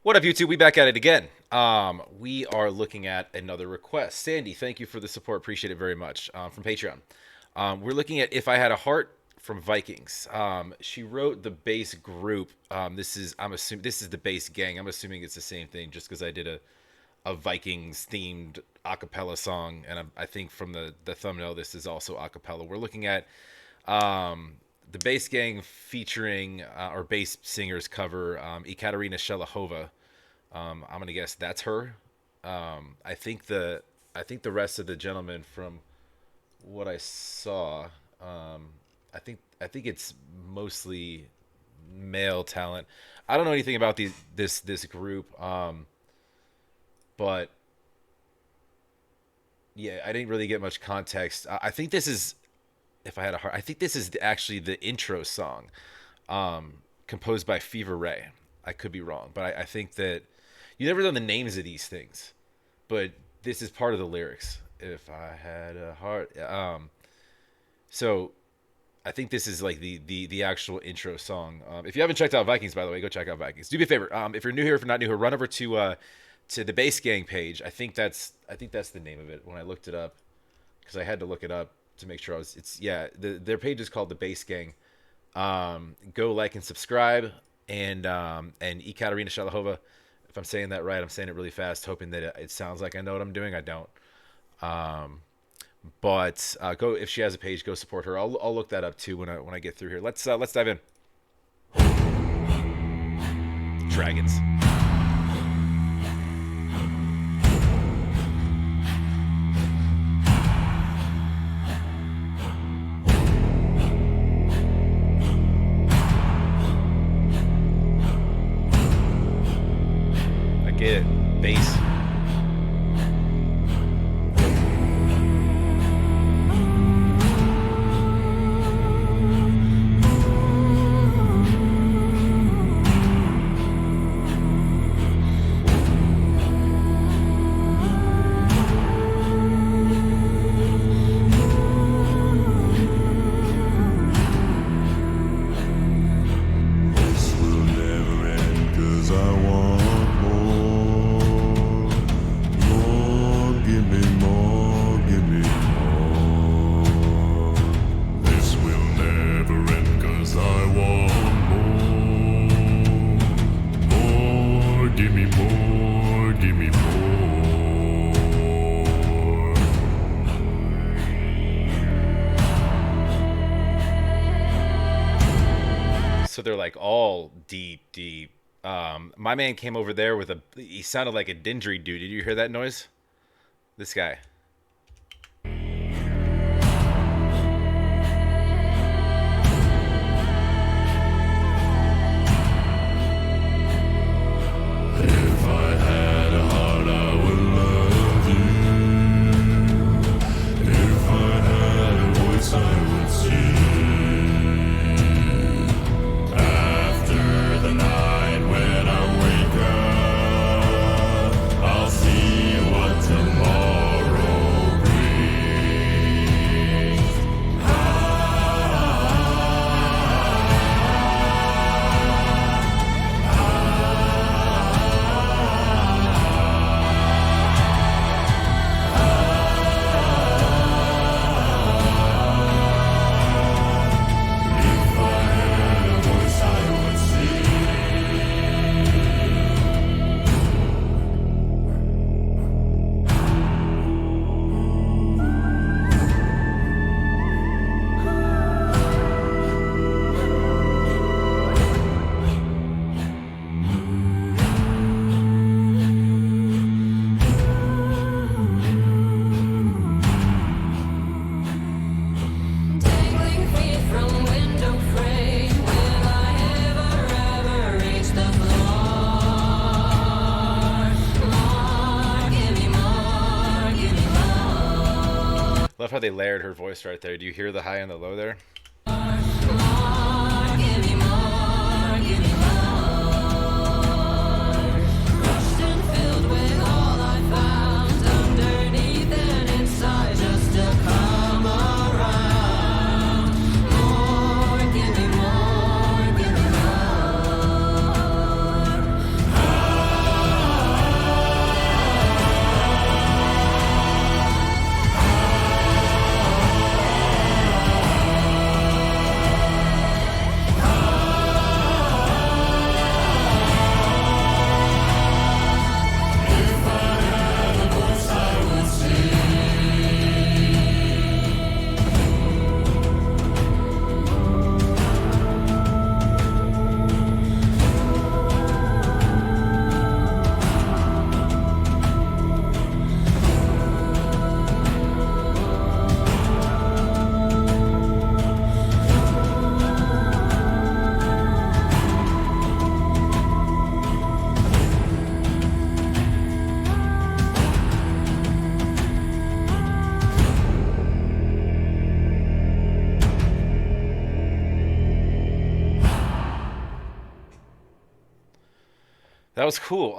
What up, YouTube? We back at it again. We are looking at another request. Sandy, thank you for the support. Appreciate it very much from Patreon. We're looking at "If I Had a Heart" from Vikings. She wrote the bass group. I'm assuming this is the bass gang. I'm assuming it's the same thing, just because I did a Vikings themed acapella song, and I think from the thumbnail, this is also acapella. We're looking at the bass gang featuring or bass singers cover Ekaterina Shelehova. I'm gonna guess that's her. I think the rest of the gentlemen, from what I saw, I think it's mostly male talent. I don't know anything about this group, but yeah, I didn't really get much context. I think this is "If I Had a Heart." I think this is actually the intro song, composed by Fever Ray. I could be wrong, but I think that you never know the names of these things, but this is part of the lyrics. If I had a heart. So I think this is like the actual intro song. If you haven't checked out Vikings, by the way, go check out Vikings. Do me a favor. If you're new here, if you're not new here, run over to the Bass Gang page. I think that's the name of it when I looked it up, because I had to look it up to make sure their page is called the Bass Gang. Go like and subscribe, and Ekaterina Shelehova. If I'm saying that right, I'm saying it really fast, hoping that it sounds like I know what I'm doing. I don't. But go, if she has a page, go support her. I'll look that up too when I get through here. Let's dive in. Dragons. I get it. Bass. This will never end 'cause I want more. More, give me more, give me more. This will never end 'cause I want more. More, give me more, give me more. So they're like all deep. My man came over there with he sounded like a dindry dude. Did you hear that noise? This guy. If I had a heart, I would love you. If I had a voice, I would sing. After the night when I wake up, I'll see what tomorrow brings. If I had a voice, I would sing. Dangling feet from window frame. Will I ever reach the floor? More, give me more, give me more. Love how they layered her voice right there. Do you hear the high and the low there? More, give me more, give me more. Crushed and filled with all I found underneath and inside, just to come around. More, give me more, give me more. That was cool.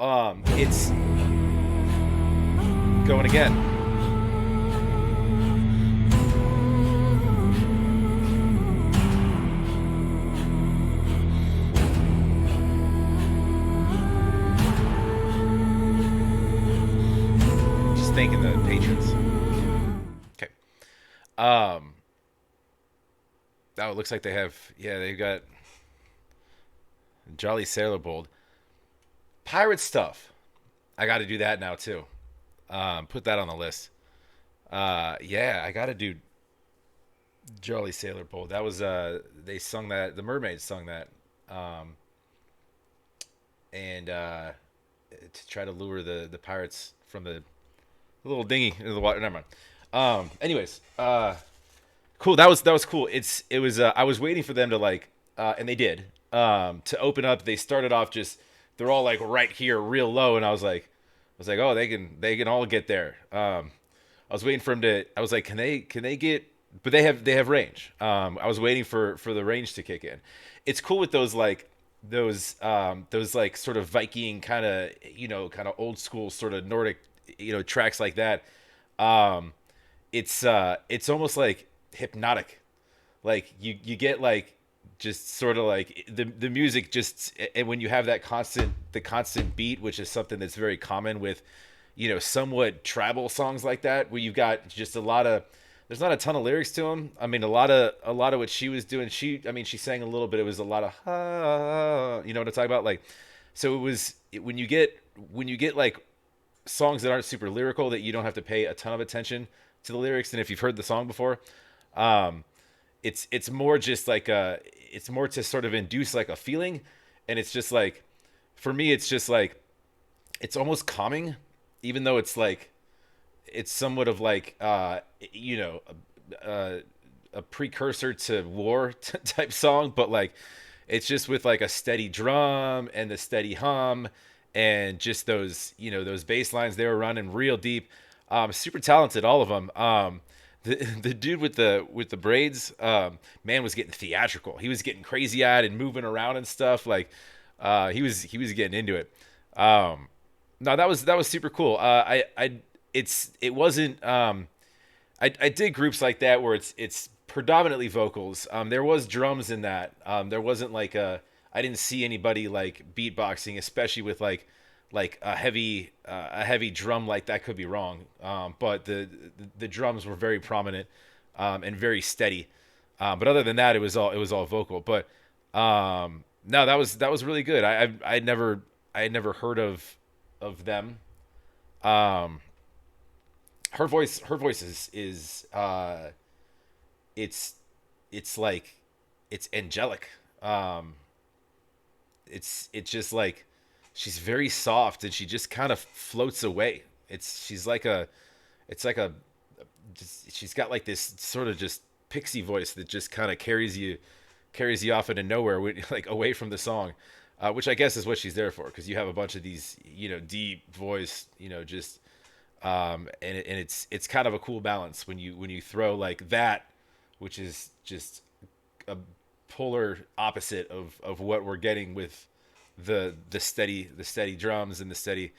It's going again. Just thanking the patrons. Okay. Um. Oh, it looks like they have. Yeah, they've got Jolly Sailor Bold. Pirate stuff. I got to do that now too. Put that on the list. Yeah, I got to do Jolly Sailor Bold. That was they sung that. The Mermaids sung that. Um, and to try to lure the pirates from the little dinghy into the water. Never mind. Anyways, cool. That was cool. It was. I was waiting for them to like, and they did. To open up, they started off just. They're all like right here, real low, and I was like, oh, they can all get there. I was waiting for him to. I was like, can they get? But they have range. I was waiting for the range to kick in. It's cool with those like sort of Viking kind of old school sort of Nordic tracks like that. Um, it's almost like hypnotic. Like you get like just sort of like the music just, and when you have that constant beat, which is something that's very common with somewhat tribal songs like that, where you've got just a lot of, there's not a ton of lyrics to them. I mean, a lot of what she was doing, she sang a little bit. It was a lot of you know what I'm talking about, like. So it was when you get like songs that aren't super lyrical, that you don't have to pay a ton of attention to the lyrics, and if you've heard the song before, um it's more just like it's more to sort of induce like a feeling. And it's just like, for me, it's just like, it's almost calming, even though it's like, it's somewhat of like a, a precursor to war type song, but like, it's just with like a steady drum and the steady hum, and just those bass lines they were running real deep. Super talented, all of them. The dude with the braids, man, was getting theatrical. He was getting crazy eyed and moving around and stuff. Like, he was getting into it. No, that was super cool. It wasn't. I did groups like that where it's predominantly vocals. There was drums in that. There wasn't like I didn't see anybody like beatboxing, especially with like a heavy drum like that. Could be wrong. But the drums were very prominent, and very steady. But other than that, it was all vocal. But no, that was really good. I had never heard of them. Um, her voice is it's it's like, it's angelic. Um, it's just like, she's very soft, and she just kind of floats away. She's like a, it's like a, just, she's got like this sort of just pixie voice that just kind of carries you off into nowhere, like away from the song, which I guess is what she's there for, because you have a bunch of these deep voice, just and it's kind of a cool balance when you throw like that, which is just a polar opposite of what we're getting with the steady drums and the steady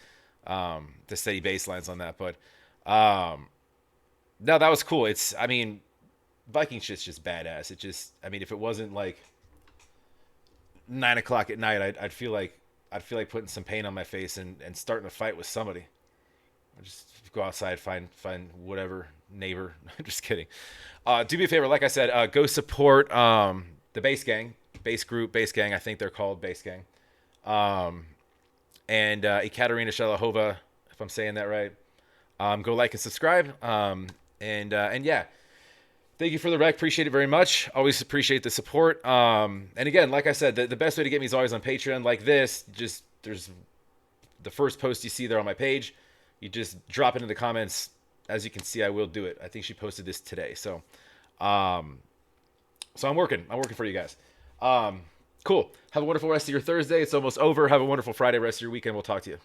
bass lines on that. But no, that was cool. I mean, Viking shit's just badass. I mean, if it wasn't like 9 o'clock at night, I'd feel like putting some paint on my face and starting a fight with somebody. Or just go outside, find whatever neighbor. I'm just kidding. Do me a favor, like I said, go support the bass gang, bass group, bass gang. I think they're called bass gang. Um, and Ekaterina Shelehova, if I'm saying that right. Go like and subscribe. And yeah, thank you for the rec. Appreciate it very much. Always appreciate the support. And again, like I said, the best way to get me is always on Patreon. Like this, just there's the first post you see there on my page. You just drop it in the comments. As you can see, I will do it. I think she posted this today. Um, so I'm working. I'm working for you guys. Cool. Have a wonderful rest of your Thursday. It's almost over. Have a wonderful Friday, rest of your weekend. We'll talk to you.